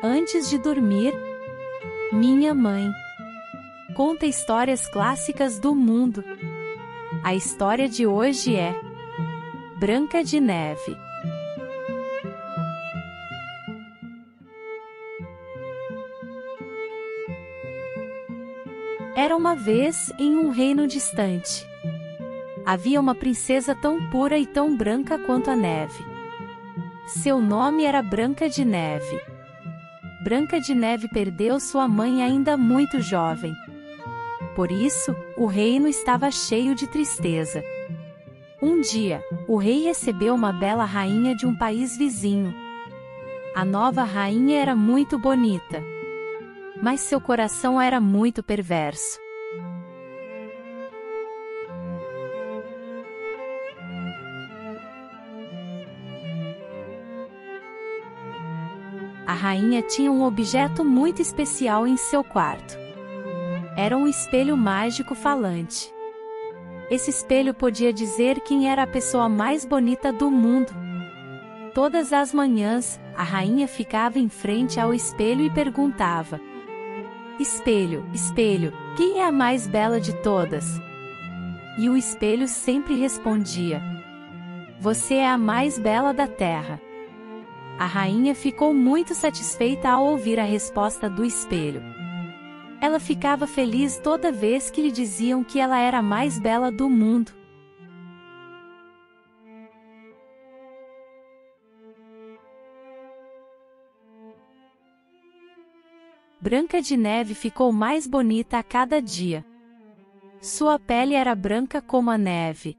Antes de dormir, minha mãe conta histórias clássicas do mundo. A história de hoje é Branca de Neve. Era uma vez, em um reino distante, havia uma princesa tão pura e tão branca quanto a neve. Seu nome era Branca de Neve. Branca de Neve perdeu sua mãe ainda muito jovem. Por isso, o reino estava cheio de tristeza. Um dia, o rei recebeu uma bela rainha de um país vizinho. A nova rainha era muito bonita, mas seu coração era muito perverso. A rainha tinha um objeto muito especial em seu quarto. Era um espelho mágico falante. Esse espelho podia dizer quem era a pessoa mais bonita do mundo. Todas as manhãs, a rainha ficava em frente ao espelho e perguntava: "Espelho, espelho, quem é a mais bela de todas?" E o espelho sempre respondia: "Você é a mais bela da terra." A rainha ficou muito satisfeita ao ouvir a resposta do espelho. Ela ficava feliz toda vez que lhe diziam que ela era a mais bela do mundo. Branca de Neve ficou mais bonita a cada dia. Sua pele era branca como a neve.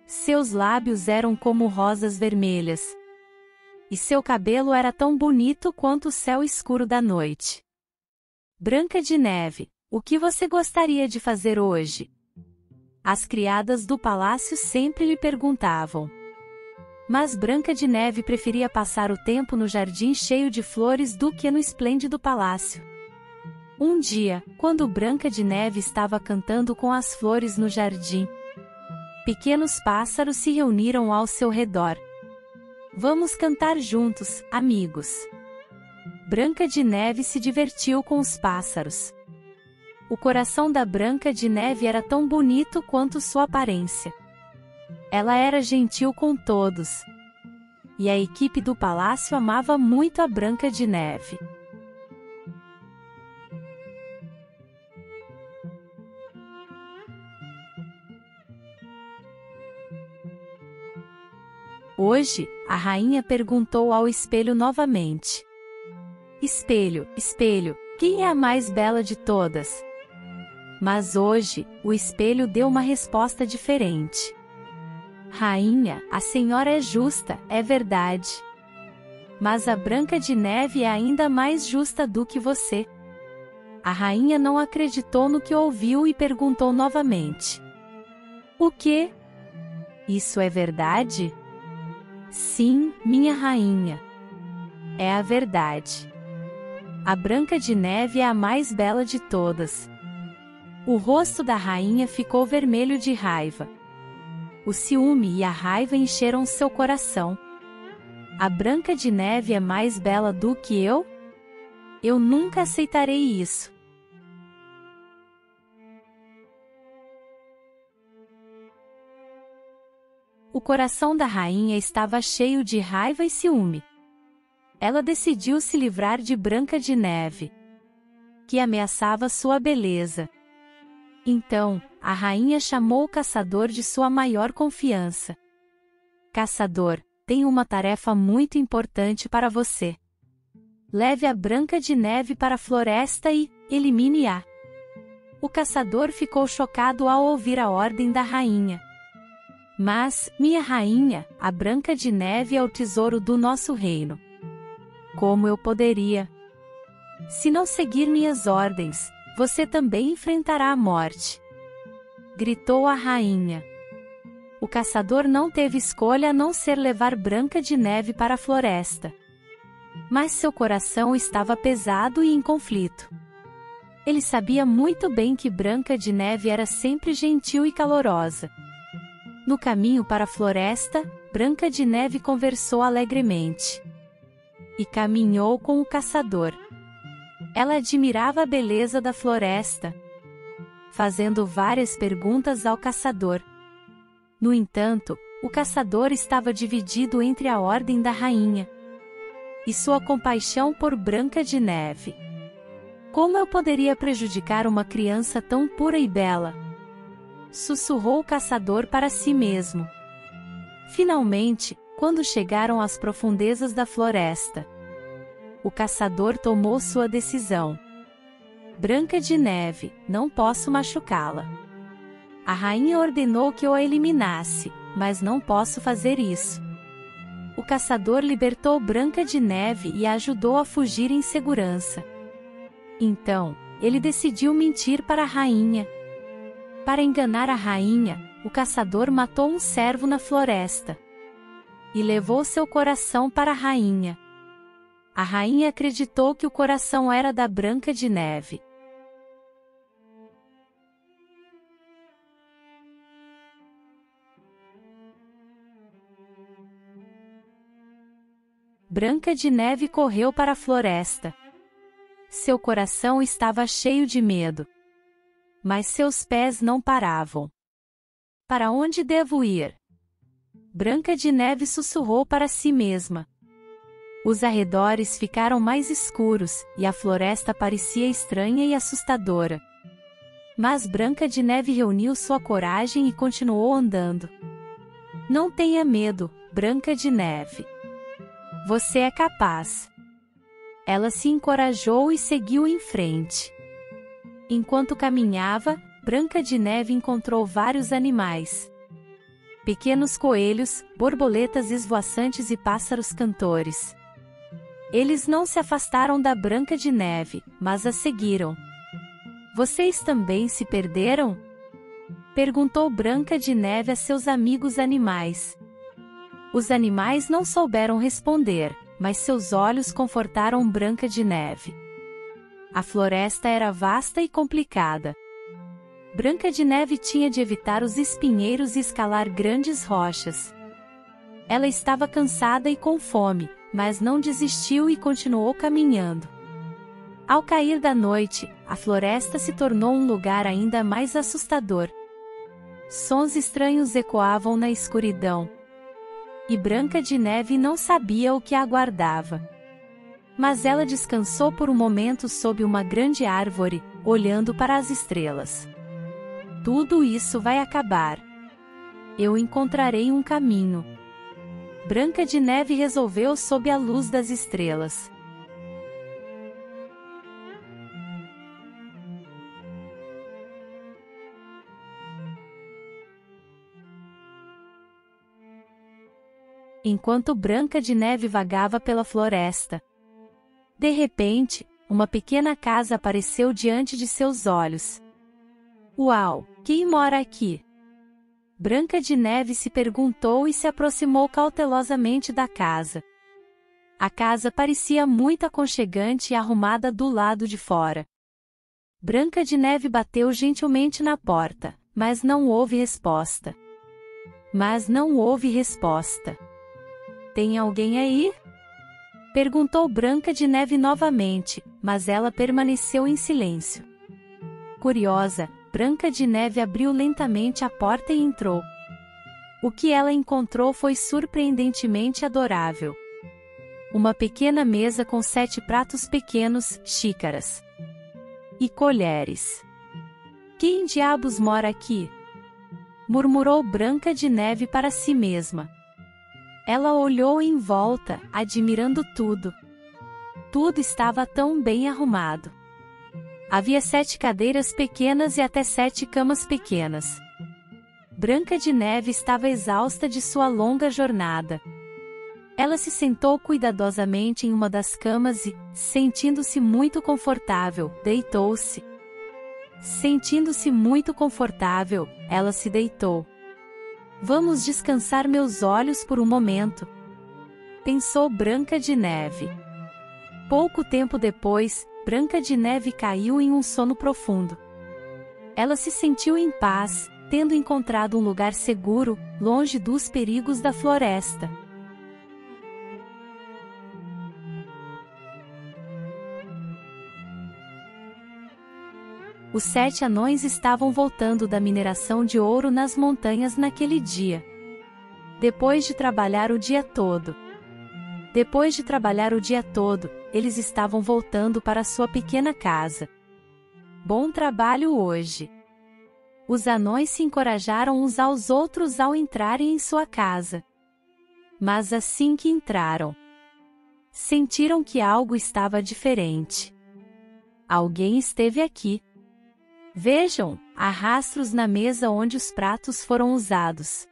Seus lábios eram como rosas vermelhas. E seu cabelo era tão bonito quanto o céu escuro da noite. Branca de Neve, o que você gostaria de fazer hoje? As criadas do palácio sempre lhe perguntavam. Mas Branca de Neve preferia passar o tempo no jardim cheio de flores do que no esplêndido palácio. Um dia, quando Branca de Neve estava cantando com as flores no jardim, pequenos pássaros se reuniram ao seu redor. "Vamos cantar juntos, amigos." Branca de Neve se divertiu com os pássaros. O coração da Branca de Neve era tão bonito quanto sua aparência. Ela era gentil com todos. E a equipe do palácio amava muito a Branca de Neve. Hoje, a rainha perguntou ao espelho novamente: "Espelho, espelho, quem é a mais bela de todas?" Mas hoje, o espelho deu uma resposta diferente. "Rainha, a senhora é justa, é verdade. Mas a Branca de Neve é ainda mais justa do que você." A rainha não acreditou no que ouviu e perguntou novamente: "O quê? Isso é verdade?" "Sim, minha rainha. É a verdade. A Branca de Neve é a mais bela de todas." O rosto da rainha ficou vermelho de raiva. O ciúme e a raiva encheram seu coração. "A Branca de Neve é mais bela do que eu? Eu nunca aceitarei isso." O coração da rainha estava cheio de raiva e ciúme. Ela decidiu se livrar de Branca de Neve, que ameaçava sua beleza. Então, a rainha chamou o caçador de sua maior confiança. "Caçador, tenho uma tarefa muito importante para você. Leve a Branca de Neve para a floresta e elimine-a." O caçador ficou chocado ao ouvir a ordem da rainha. "Mas, minha rainha, a Branca de Neve é o tesouro do nosso reino. Como eu poderia? Se não seguir minhas ordens, você também enfrentará a morte." Gritou a rainha. O caçador não teve escolha a não ser levar Branca de Neve para a floresta. Mas seu coração estava pesado e em conflito. Ele sabia muito bem que Branca de Neve era sempre gentil e calorosa. No caminho para a floresta, Branca de Neve conversou alegremente. e caminhou com o caçador. Ela admirava a beleza da floresta, fazendo várias perguntas ao caçador. No entanto, o caçador estava dividido entre a ordem da rainha e sua compaixão por Branca de Neve. Como eu poderia prejudicar uma criança tão pura e bela? Sussurrou o caçador para si mesmo. Finalmente, quando chegaram às profundezas da floresta, o caçador tomou sua decisão. Branca de Neve, não posso machucá-la. A rainha ordenou que eu a eliminasse, mas não posso fazer isso. O caçador libertou Branca de Neve e a ajudou a fugir em segurança. Então, ele decidiu mentir para a rainha. Para enganar a rainha, o caçador matou um cervo na floresta e levou seu coração para a rainha. A rainha acreditou que o coração era da Branca de Neve. Branca de Neve correu para a floresta. Seu coração estava cheio de medo, mas seus pés não paravam. Para onde devo ir? Branca de Neve sussurrou para si mesma. Os arredores ficaram mais escuros, e a floresta parecia estranha e assustadora. Mas Branca de Neve reuniu sua coragem e continuou andando. Não tenha medo, Branca de Neve. Você é capaz. Ela se encorajou e seguiu em frente. Enquanto caminhava, Branca de Neve encontrou vários animais. Pequenos coelhos, borboletas esvoaçantes e pássaros cantores. Eles não se afastaram da Branca de Neve, mas a seguiram. Vocês também se perderam? Perguntou Branca de Neve a seus amigos animais. Os animais não souberam responder, mas seus olhos confortaram Branca de Neve. A floresta era vasta e complicada. Branca de Neve tinha de evitar os espinheiros e escalar grandes rochas. Ela estava cansada e com fome, mas não desistiu e continuou caminhando. Ao cair da noite, a floresta se tornou um lugar ainda mais assustador. Sons estranhos ecoavam na escuridão. E Branca de Neve não sabia o que a aguardava. Mas ela descansou por um momento sob uma grande árvore, olhando para as estrelas. Tudo isso vai acabar. Eu encontrarei um caminho. Branca de Neve resolveu sob a luz das estrelas. Enquanto Branca de Neve vagava pela floresta, de repente, uma pequena casa apareceu diante de seus olhos. Uau! Quem mora aqui? Branca de Neve se perguntou e se aproximou cautelosamente da casa. A casa parecia muito aconchegante e arrumada do lado de fora. Branca de Neve bateu gentilmente na porta, mas não houve resposta. Tem alguém aí? Perguntou Branca de Neve novamente, mas ela permaneceu em silêncio. Curiosa, Branca de Neve abriu lentamente a porta e entrou. O que ela encontrou foi surpreendentemente adorável. Uma pequena mesa com 7 pratos pequenos, xícaras e colheres. Quem diabos mora aqui? Murmurou Branca de Neve para si mesma. Ela olhou em volta, admirando tudo. Tudo estava tão bem arrumado. Havia 7 cadeiras pequenas e até 7 camas pequenas. Branca de Neve estava exausta de sua longa jornada. Ela se sentou cuidadosamente em uma das camas e, sentindo-se muito confortável, deitou-se. Sentindo-se muito confortável, ela se deitou. Vamos descansar meus olhos por um momento, pensou Branca de Neve. Pouco tempo depois, Branca de Neve caiu em um sono profundo. Ela se sentiu em paz, tendo encontrado um lugar seguro, longe dos perigos da floresta. Os 7 anões estavam voltando da mineração de ouro nas montanhas naquele dia. Depois de trabalhar o dia todo, eles estavam voltando para sua pequena casa. Bom trabalho hoje! Os anões se encorajaram uns aos outros ao entrarem em sua casa. Mas assim que entraram, sentiram que algo estava diferente. Alguém esteve aqui. Vejam, há rastros na mesa onde os pratos foram usados,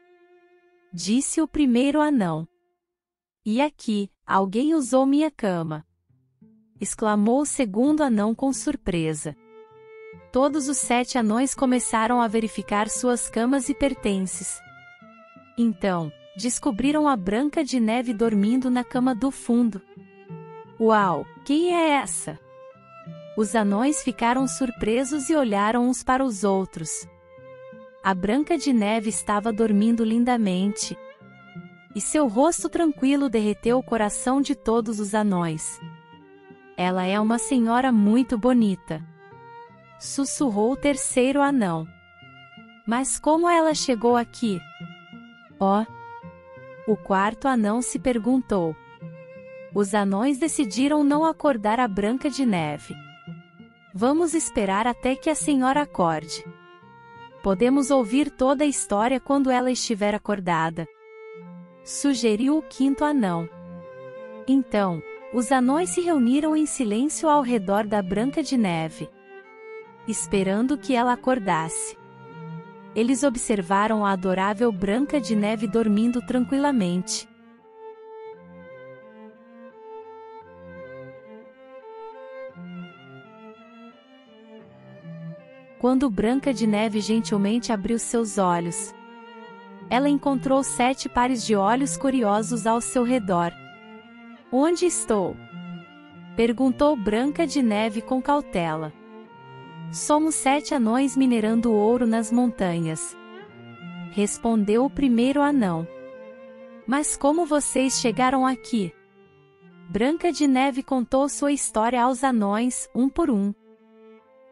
disse o primeiro anão. E aqui, alguém usou minha cama, exclamou o segundo anão com surpresa. Todos os 7 anões começaram a verificar suas camas e pertences. Então, descobriram a Branca de Neve dormindo na cama do fundo. Uau, quem é essa? Os anões ficaram surpresos e olharam uns para os outros. A Branca de Neve estava dormindo lindamente, e seu rosto tranquilo derreteu o coração de todos os anões. Ela é uma senhora muito bonita, sussurrou o terceiro anão. Mas como ela chegou aqui? Oh! O quarto anão se perguntou. Os anões decidiram não acordar a Branca de Neve. Vamos esperar até que a senhora acorde. Podemos ouvir toda a história quando ela estiver acordada, sugeriu o quinto anão. Então, os anões se reuniram em silêncio ao redor da Branca de Neve, esperando que ela acordasse. Eles observaram a adorável Branca de Neve dormindo tranquilamente. Quando Branca de Neve gentilmente abriu seus olhos, ela encontrou 7 pares de olhos curiosos ao seu redor. Onde estou? Perguntou Branca de Neve com cautela. Somos 7 anões minerando ouro nas montanhas, respondeu o primeiro anão. Mas como vocês chegaram aqui? Branca de Neve contou sua história aos anões, um por um.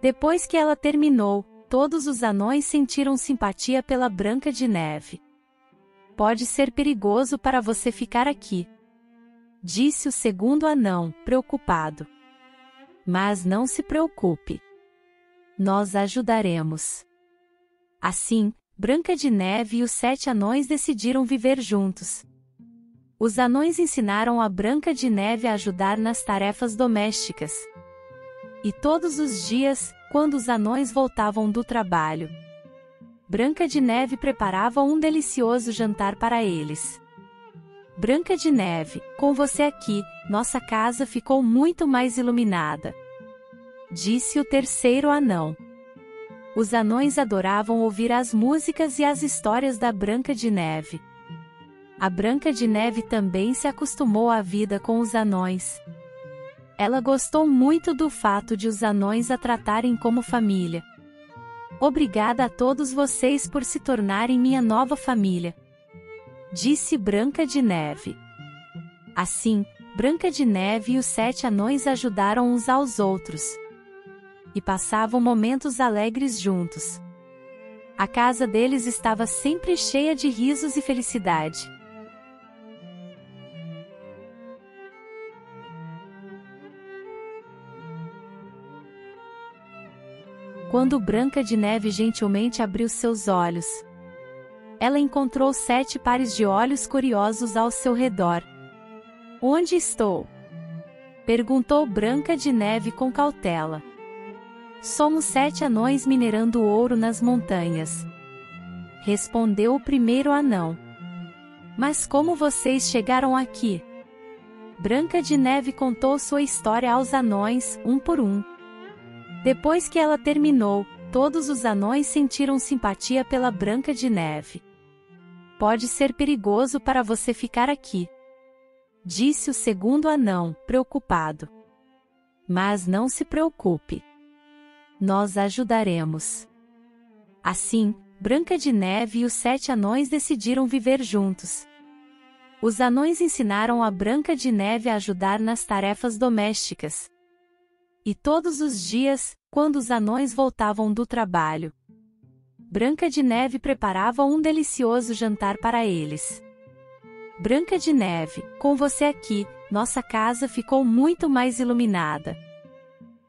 Depois que ela terminou, todos os anões sentiram simpatia pela Branca de Neve. Pode ser perigoso para você ficar aqui, disse o segundo anão, preocupado. Mas não se preocupe. Nós ajudaremos. Assim, Branca de Neve e os 7 anões decidiram viver juntos. Os anões ensinaram a Branca de Neve a ajudar nas tarefas domésticas. E todos os dias, quando os anões voltavam do trabalho, Branca de Neve preparava um delicioso jantar para eles. Branca de Neve, com você aqui, nossa casa ficou muito mais iluminada, disse o terceiro anão. Os anões adoravam ouvir as músicas e as histórias da Branca de Neve. A Branca de Neve também se acostumou à vida com os anões. Ela gostou muito do fato de os anões a tratarem como família. Obrigada a todos vocês por se tornarem minha nova família, disse Branca de Neve. Assim, Branca de Neve e os 7 anões ajudaram uns aos outros e passavam momentos alegres juntos. A casa deles estava sempre cheia de risos e felicidade. Quando Branca de Neve gentilmente abriu seus olhos, ela encontrou 7 pares de olhos curiosos ao seu redor. Onde estou? Perguntou Branca de Neve com cautela. Somos 7 anões minerando ouro nas montanhas, respondeu o primeiro anão. Mas como vocês chegaram aqui? Branca de Neve contou sua história aos anões, um por um. Depois que ela terminou, todos os anões sentiram simpatia pela Branca de Neve. Pode ser perigoso para você ficar aqui, disse o segundo anão, preocupado. Mas não se preocupe. Nós ajudaremos. Assim, Branca de Neve e os 7 anões decidiram viver juntos. Os anões ensinaram a Branca de Neve a ajudar nas tarefas domésticas. E todos os dias, Quando os anões voltavam do trabalho, Branca de Neve preparava um delicioso jantar para eles. Branca de Neve, com você aqui, nossa casa ficou muito mais iluminada,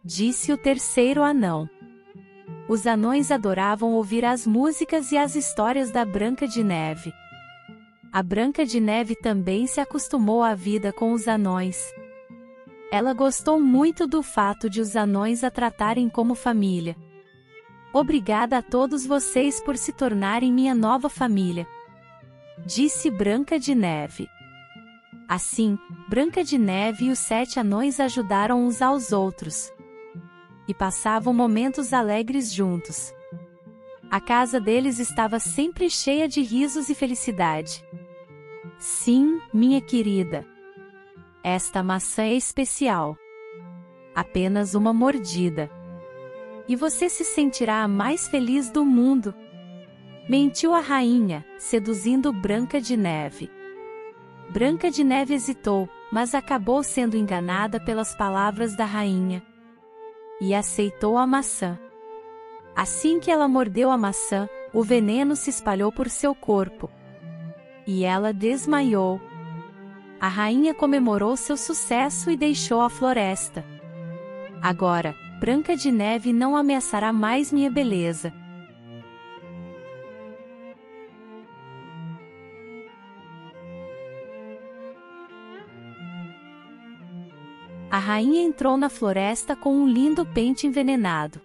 disse o terceiro anão. Os anões adoravam ouvir as músicas e as histórias da Branca de Neve. A Branca de Neve também se acostumou à vida com os anões. Ela gostou muito do fato de os anões a tratarem como família. Obrigada a todos vocês por se tornarem minha nova família, disse Branca de Neve. Assim, Branca de Neve e os 7 anões ajudaram uns aos outros e passavam momentos alegres juntos. A casa deles estava sempre cheia de risos e felicidade. Sim, minha querida. Esta maçã é especial. Apenas uma mordida e você se sentirá a mais feliz do mundo. Mentiu a rainha, seduzindo Branca de Neve. Branca de Neve hesitou, mas acabou sendo enganada pelas palavras da rainha e aceitou a maçã. Assim que ela mordeu a maçã, o veneno se espalhou por seu corpo e ela desmaiou. A rainha comemorou seu sucesso e deixou a floresta. Agora, Branca de Neve não ameaçará mais minha beleza. A rainha entrou na floresta com um lindo pente envenenado.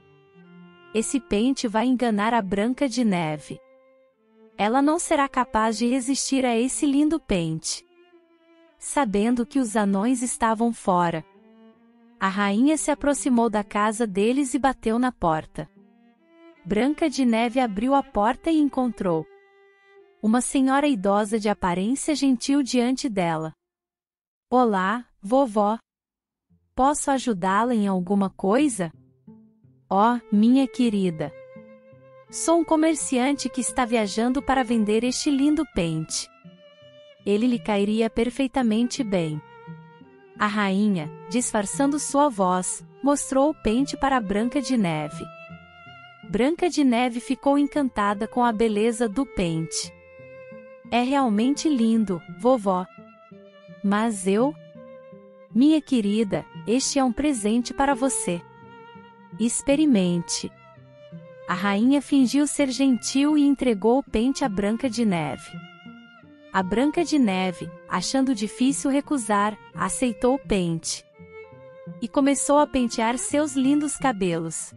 Esse pente vai enganar a Branca de Neve. Ela não será capaz de resistir a esse lindo pente. Sabendo que os anões estavam fora, a rainha se aproximou da casa deles e bateu na porta. Branca de Neve abriu a porta e encontrou uma senhora idosa de aparência gentil diante dela. Olá, vovó. Posso ajudá-la em alguma coisa? Oh, minha querida. Sou um comerciante que está viajando para vender este lindo pente. Ele lhe cairia perfeitamente bem. A rainha, disfarçando sua voz, mostrou o pente para Branca de Neve. Branca de Neve ficou encantada com a beleza do pente. É realmente lindo, vovó. Mas minha querida, este é um presente para você. Experimente. A rainha fingiu ser gentil e entregou o pente a Branca de Neve. A Branca de Neve, achando difícil recusar, aceitou o pente e começou a pentear seus lindos cabelos.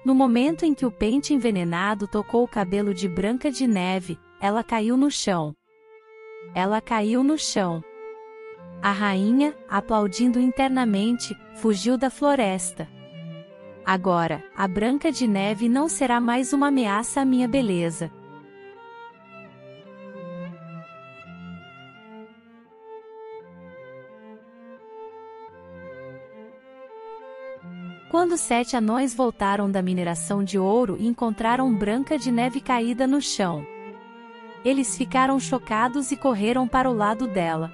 No momento em que o pente envenenado tocou o cabelo de Branca de Neve, ela caiu no chão. Ela caiu no chão. A rainha, aplaudindo internamente, fugiu da floresta. Agora, a Branca de Neve não será mais uma ameaça à minha beleza. Quando os 7 anões voltaram da mineração de ouro e encontraram Branca de Neve caída no chão, eles ficaram chocados e correram para o lado dela.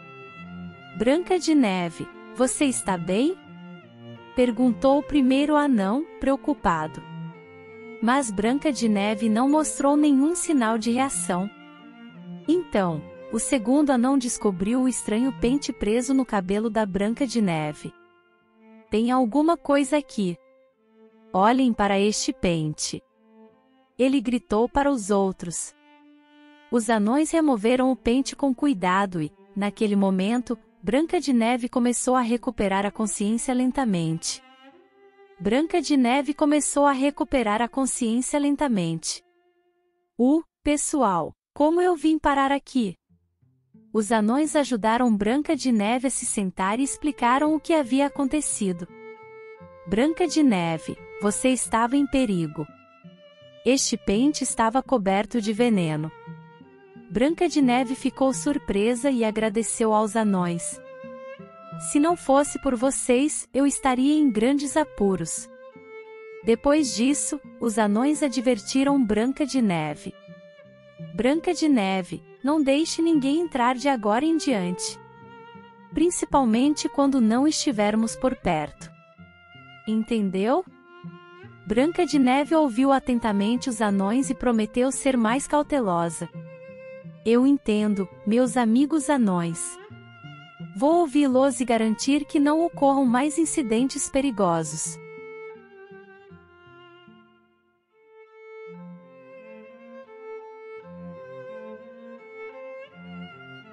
Branca de Neve, você está bem? Perguntou o primeiro anão, preocupado. Mas Branca de Neve não mostrou nenhum sinal de reação. Então, o segundo anão descobriu o estranho pente preso no cabelo da Branca de Neve. Tem alguma coisa aqui. Olhem para este pente. Ele gritou para os outros. Os anões removeram o pente com cuidado e, naquele momento, Branca de Neve começou a recuperar a consciência lentamente. Branca de Neve começou a recuperar a consciência lentamente. Pessoal, como eu vim parar aqui? Os anões ajudaram Branca de Neve a se sentar e explicaram o que havia acontecido. Branca de Neve, você estava em perigo. Este pente estava coberto de veneno. Branca de Neve ficou surpresa e agradeceu aos anões. Se não fosse por vocês, eu estaria em grandes apuros. Depois disso, os anões advertiram Branca de Neve. Branca de Neve, não deixe ninguém entrar de agora em diante. Principalmente quando não estivermos por perto. Entendeu? Branca de Neve ouviu atentamente os anões e prometeu ser mais cautelosa. Eu entendo, meus amigos anões. Vou ouvi-los e garantir que não ocorram mais incidentes perigosos.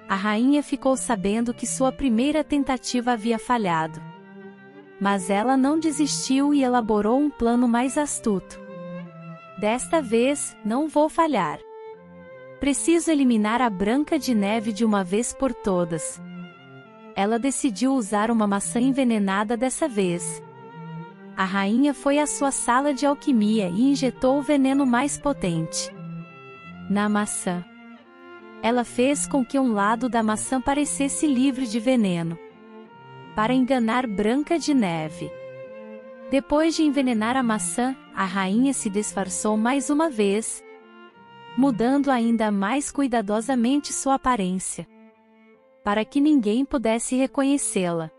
A rainha ficou sabendo que sua primeira tentativa havia falhado. Mas ela não desistiu e elaborou um plano mais astuto. Desta vez, não vou falhar. Preciso eliminar a Branca de Neve de uma vez por todas. Ela decidiu usar uma maçã envenenada dessa vez. A rainha foi à sua sala de alquimia e injetou o veneno mais potente na maçã. Ela fez com que um lado da maçã parecesse livre de veneno, para enganar Branca de Neve. Depois de envenenar a maçã, a rainha se disfarçou mais uma vez, mudando ainda mais cuidadosamente sua aparência, para que ninguém pudesse reconhecê-la.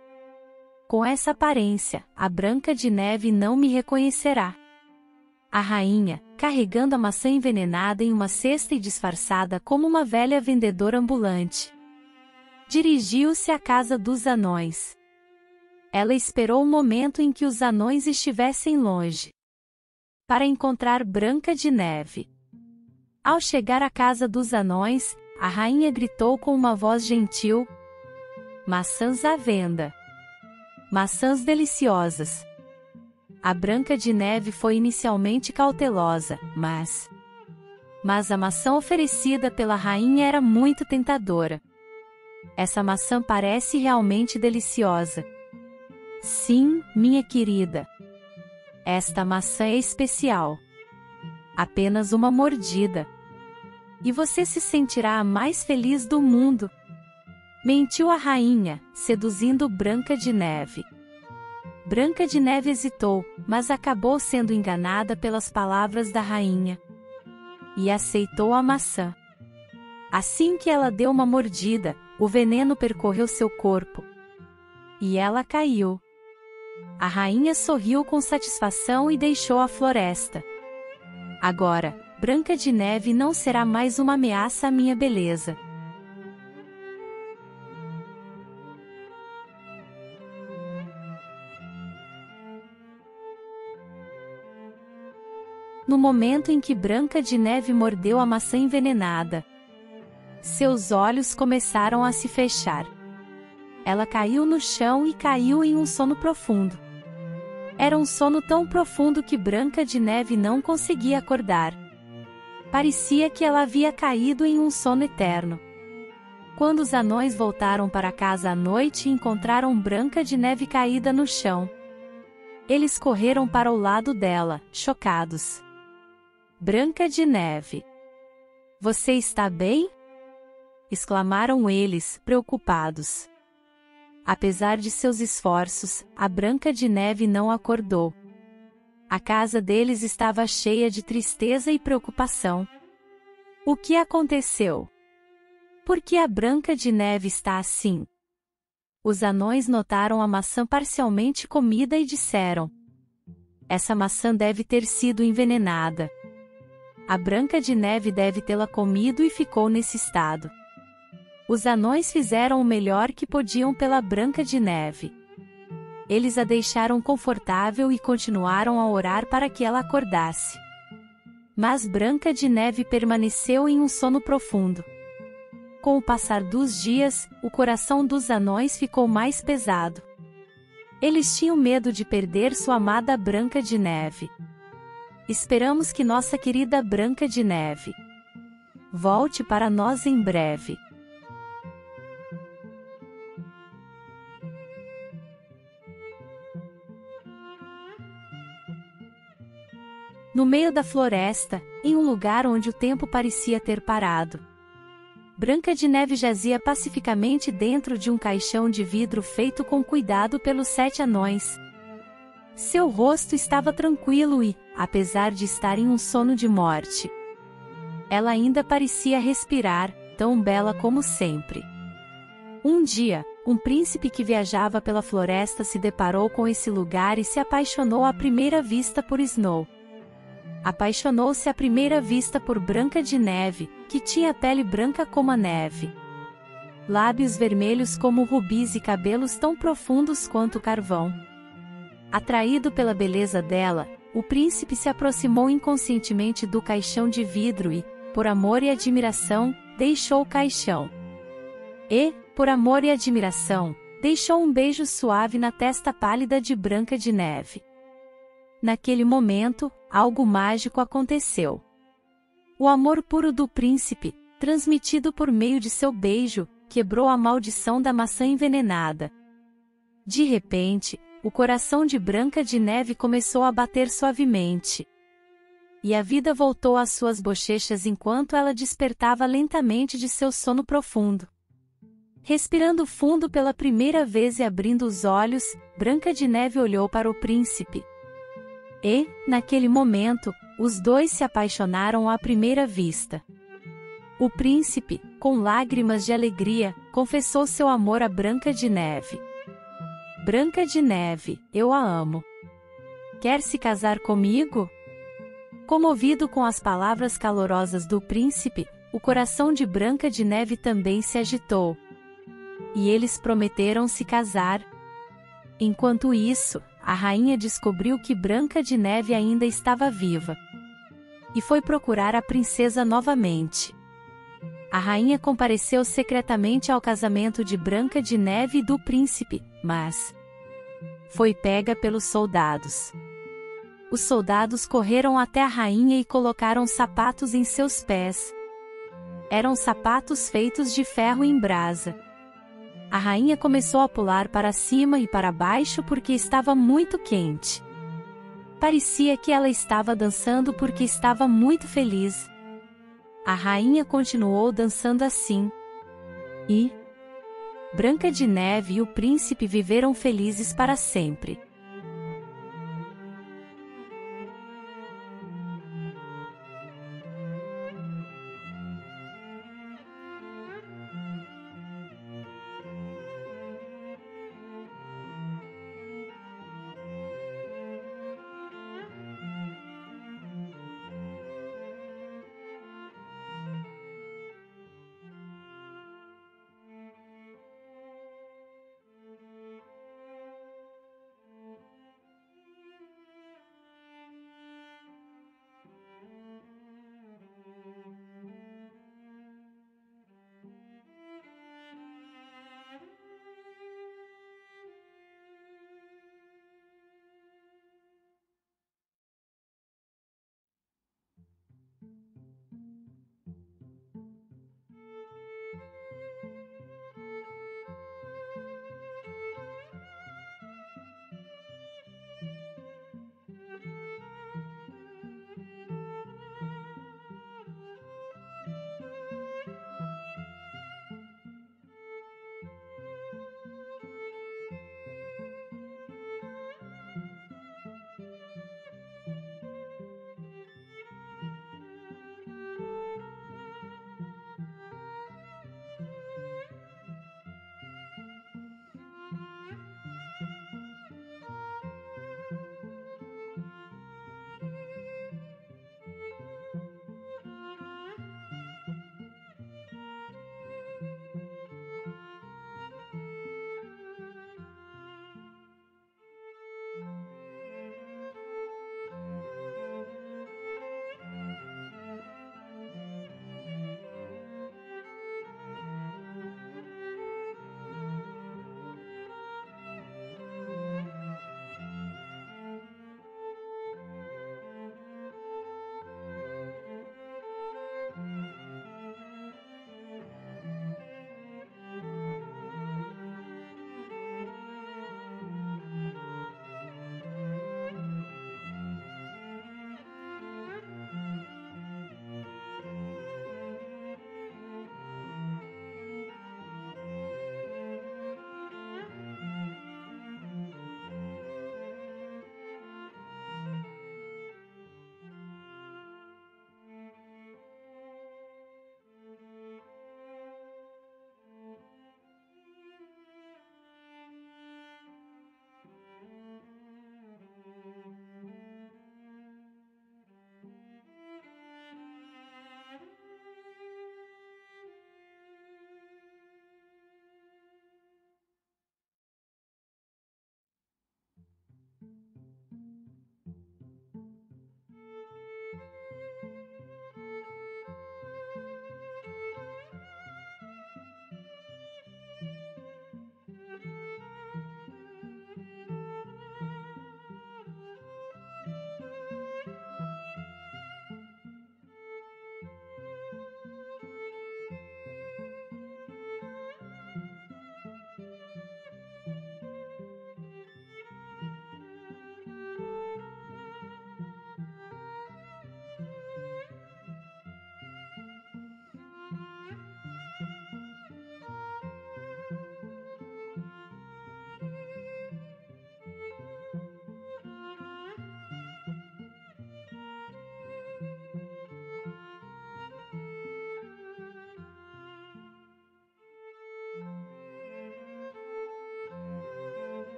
Com essa aparência, a Branca de Neve não me reconhecerá. A rainha, carregando a maçã envenenada em uma cesta e disfarçada como uma velha vendedora ambulante, dirigiu-se à casa dos anões. Ela esperou o momento em que os anões estivessem longe, para encontrar Branca de Neve. Ao chegar à casa dos anões, a rainha gritou com uma voz gentil: "Maçãs à venda! Maçãs deliciosas!" A Branca de Neve foi inicialmente cautelosa, mas a maçã oferecida pela rainha era muito tentadora. "Essa maçã parece realmente deliciosa." "Sim, minha querida. Esta maçã é especial. Apenas uma mordida e você se sentirá a mais feliz do mundo." Mentiu a rainha, seduzindo Branca de Neve. Branca de Neve hesitou, mas acabou sendo enganada pelas palavras da rainha e aceitou a maçã. Assim que ela deu uma mordida, o veneno percorreu seu corpo e ela caiu. A rainha sorriu com satisfação e deixou a floresta. "Agora, Branca de Neve não será mais uma ameaça à minha beleza." No momento em que Branca de Neve mordeu a maçã envenenada, seus olhos começaram a se fechar. Ela caiu no chão e caiu em um sono profundo. Era um sono tão profundo que Branca de Neve não conseguia acordar. Parecia que ela havia caído em um sono eterno. Quando os anões voltaram para casa à noite e encontraram Branca de Neve caída no chão, eles correram para o lado dela, chocados. "Branca de Neve, você está bem?" exclamaram eles, preocupados. Apesar de seus esforços, a Branca de Neve não acordou. A casa deles estava cheia de tristeza e preocupação. O que aconteceu? Por que a Branca de Neve está assim? Os anões notaram a maçã parcialmente comida e disseram: "Essa maçã deve ter sido envenenada. A Branca de Neve deve tê-la comido e ficou nesse estado." Os anões fizeram o melhor que podiam pela Branca de Neve. Eles a deixaram confortável e continuaram a orar para que ela acordasse. Mas Branca de Neve permaneceu em um sono profundo. Com o passar dos dias, o coração dos anões ficou mais pesado. Eles tinham medo de perder sua amada Branca de Neve. Esperamos que nossa querida Branca de Neve volte para nós em breve. No meio da floresta, em um lugar onde o tempo parecia ter parado, Branca de Neve jazia pacificamente dentro de um caixão de vidro feito com cuidado pelos 7 anões. Seu rosto estava tranquilo e, apesar de estar em um sono de morte, ela ainda parecia respirar, tão bela como sempre. Um dia, um príncipe que viajava pela floresta se deparou com esse lugar e se apaixonou à primeira vista por Snow. Apaixonou-se à primeira vista por Branca de Neve, que tinha pele branca como a neve, lábios vermelhos como rubis e cabelos tão profundos quanto o carvão. Atraído pela beleza dela, o príncipe se aproximou inconscientemente do caixão de vidro e, por amor e admiração, deixou o caixão. Por amor e admiração, deixou um beijo suave na testa pálida de Branca de Neve. Naquele momento, algo mágico aconteceu. O amor puro do príncipe, transmitido por meio de seu beijo, quebrou a maldição da maçã envenenada. De repente, o coração de Branca de Neve começou a bater suavemente. E a vida voltou às suas bochechas enquanto ela despertava lentamente de seu sono profundo. Respirando fundo pela primeira vez e abrindo os olhos, Branca de Neve olhou para o príncipe. Naquele momento, os dois se apaixonaram à primeira vista. O príncipe, com lágrimas de alegria, confessou seu amor a Branca de Neve. Branca de Neve, eu a amo. Quer se casar comigo? Comovido com as palavras calorosas do príncipe, o coração de Branca de Neve também se agitou. E eles prometeram se casar. Enquanto isso, a rainha descobriu que Branca de Neve ainda estava viva. E foi procurar a princesa novamente. A rainha compareceu secretamente ao casamento de Branca de Neve e do príncipe, mas foi pega pelos soldados. Os soldados correram até a rainha e colocaram sapatos em seus pés. Eram sapatos feitos de ferro em brasa. A rainha começou a pular para cima e para baixo porque estava muito quente. Parecia que ela estava dançando porque estava muito feliz. A rainha continuou dançando assim. E Branca de Neve e o príncipe viveram felizes para sempre.